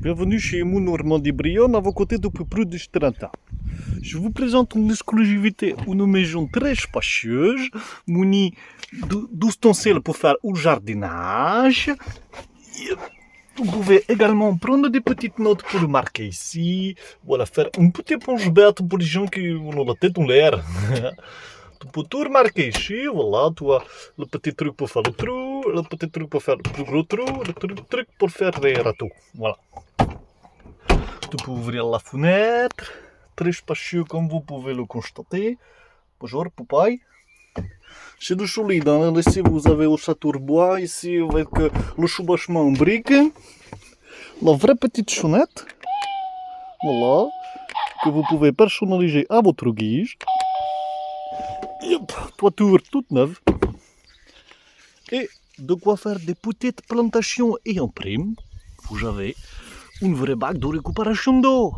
Bienvenue chez Emu Normandie Brionne, à vos côtés depuis plus de 30 ans. Je vous présente une exclusivité, une maison très spacieuse, munie d'ustensiles pour faire le jardinage. Vous pouvez également prendre des petites notes pour le marquer ici. Voilà, faire une petite planche bête pour les gens qui ont la tête en l'air. Tu peux tout remarquer ici, voilà, tu as le petit truc pour faire le trou, le petit truc pour faire le plus gros trou, le truc pour faire les râteaux. Voilà. Tu peux ouvrir la fenêtre, très spacieux comme vous pouvez le constater. Bonjour, Popeye. C'est du solide, hein? Ici vous avez le château de bois, ici avec le chevauchement en briques. La vraie petite sonnette, voilà, que vous pouvez personnaliser à votre guise. Yep, toiture toute neuve. Et de quoi faire des petites plantations et en prime, vous avez une vraie bague de récupération d'eau.